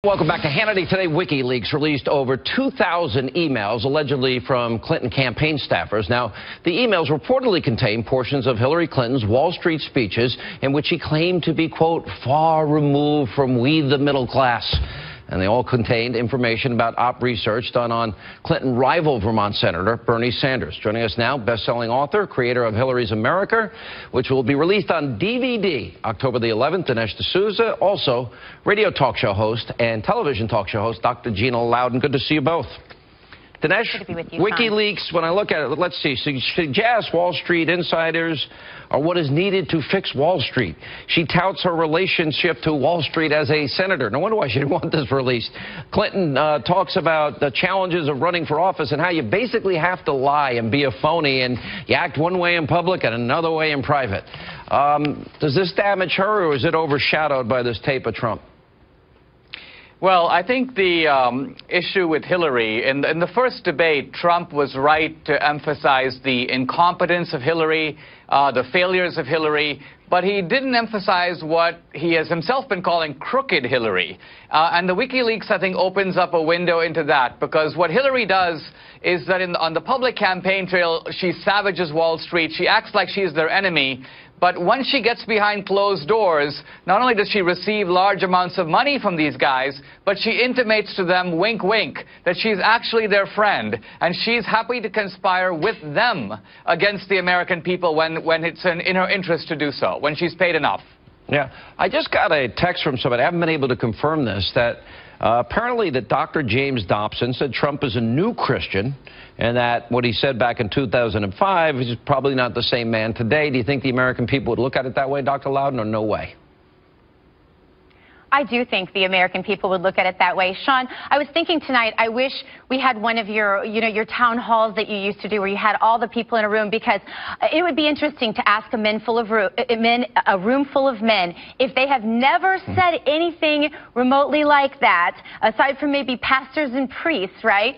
Welcome back to Hannity. Today, WikiLeaks released over 2,000 emails allegedly from Clinton campaign staffers. Now, the emails reportedly contain portions of Hillary Clinton's Wall Street speeches in which she claimed to be, quote, far removed from we the middle class. And they all contained information about op research done on Clinton rival Vermont Senator Bernie Sanders. Joining us now, best-selling author, creator of Hillary's America, which will be released on DVD October the 11th, Dinesh D'Souza. Also, radio talk show host and television talk show host, Dr. Gina Loudon. Good to see you both. Dinesh, good to be with you, WikiLeaks, when I look at it, let's see, she suggests Wall Street insiders are what is needed to fix Wall Street. She touts her relationship to Wall Street as a senator. No wonder why she didn't want this released. Clinton talks about the challenges of running for office and how you basically have to lie and be a phony, and you act one way in public and another way in private. Does this damage her, or is it overshadowed by this tape of Trump? Well, I think the issue with Hillary, in the first debate, Trump was right to emphasize the incompetence of Hillary, the failures of Hillary, but he didn't emphasize what he has himself been calling crooked Hillary. And the WikiLeaks, I think, opens up a window into that, because what Hillary does is that on the public campaign trail, she savages Wall Street. She acts like she's their enemy. But once she gets behind closed doors, not only does she receive large amounts of money from these guys, but she intimates to them, wink, wink, that she's actually their friend, and she's happy to conspire with them against the American people when it's in her interest to do so, when she's paid enough. Yeah. I just got a text from somebody, I haven't been able to confirm this, that apparently that Dr. James Dobson said Trump is a new Christian, and that what he said back in 2005 is probably not the same man today. Do you think the American people would look at it that way, Dr. Loudon, or no way? I do think the American people would look at it that way. Sean, I was thinking tonight, I wish we had one of your, your town halls that you used to do where you had all the people in a room, because it would be interesting to ask a room full of men if they have never said anything remotely like that, aside from maybe pastors and priests, right,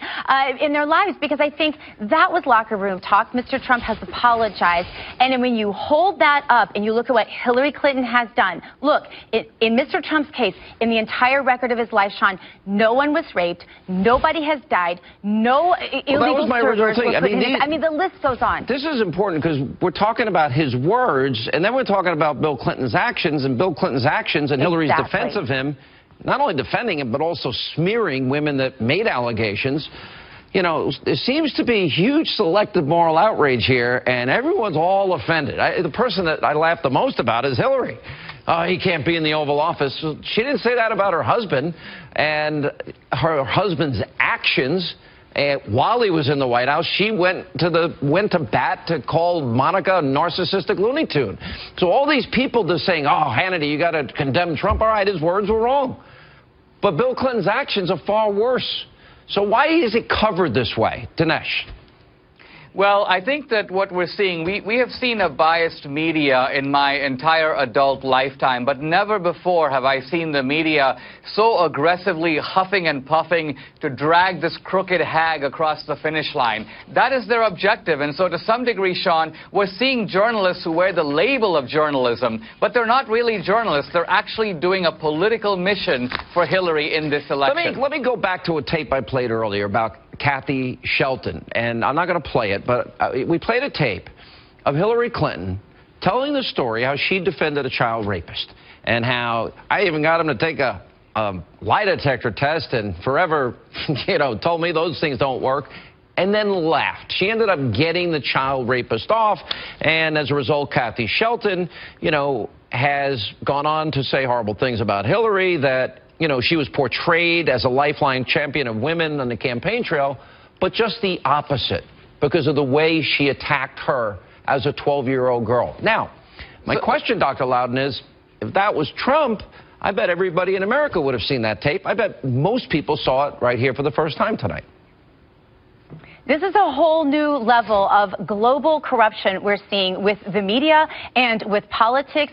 in their lives, because I think that was locker room talk. Mr. Trump has apologized. And then when you hold that up and you look at what Hillary Clinton has done, look, in Mr. Trump's case, in the entire record of his life, Sean, no one was raped, nobody has died, no illegal servers were put in his, I mean, the list goes on. This is important because we're talking about his words, and then we're talking about Bill Clinton's actions, and Bill Clinton's actions and Hillary's defense of him, not only defending him, but also smearing women that made allegations. You know, there seems to be huge selective moral outrage here, and everyone's all offended. The person that I laugh the most about is Hillary. He can't be in the Oval Office. She didn't say that about her husband and her husband's actions. While he was in the White House, she went to bat to call Monica a narcissistic Looney Tune. So all these people just saying, oh, Hannity, you got to condemn Trump. All right, his words were wrong. But Bill Clinton's actions are far worse. So why is it covered this way? Dinesh. Well, I think that what we're seeing, we have seen a biased media in my entire adult lifetime, but never before have I seen the media so aggressively huffing and puffing to drag this crooked hag across the finish line. That is their objective. And so to some degree, Sean, we're seeing journalists who wear the label of journalism, but they're not really journalists. They're actually doing a political mission for Hillary in this election. Let me go back to a tape I played earlier about Kathy Shelton, and I'm not going to play it, but we played a tape of Hillary Clinton telling the story how she defended a child rapist, and how I even got him to take a lie detector test and forever, told me those things don't work, and then laughed. She ended up getting the child rapist off, and as a result, Kathy Shelton, has gone on to say horrible things about Hillary, that she was portrayed as a lifeline champion of women on the campaign trail, but just the opposite because of the way she attacked her as a 12-year-old girl. Now, my question, Dr. Loudon, is if that was Trump, I bet everybody in America would have seen that tape. I bet most people saw it right here for the first time tonight. This is a whole new level of global corruption we're seeing with the media and with politics,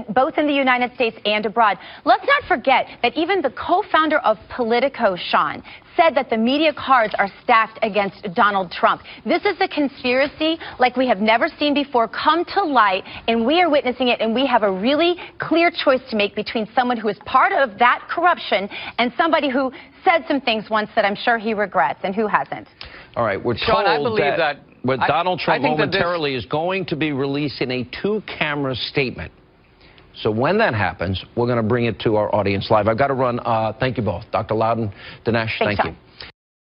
both in the United States and abroad. Let's not forget that even the co-founder of Politico, Sean, said that the media cards are stacked against Donald Trump. This is a conspiracy like we have never seen before come to light, and we are witnessing it, and we have a really clear choice to make between someone who is part of that corruption and somebody who said some things once that I'm sure he regrets, and who hasn't. All right, we're Sean, told I believe that Donald Trump momentarily is is going to be releasing a two-camera statement. So when that happens, we're going to bring it to our audience live. I've got to run. Thank you both. Dr. Loudon, Dinesh, thank you.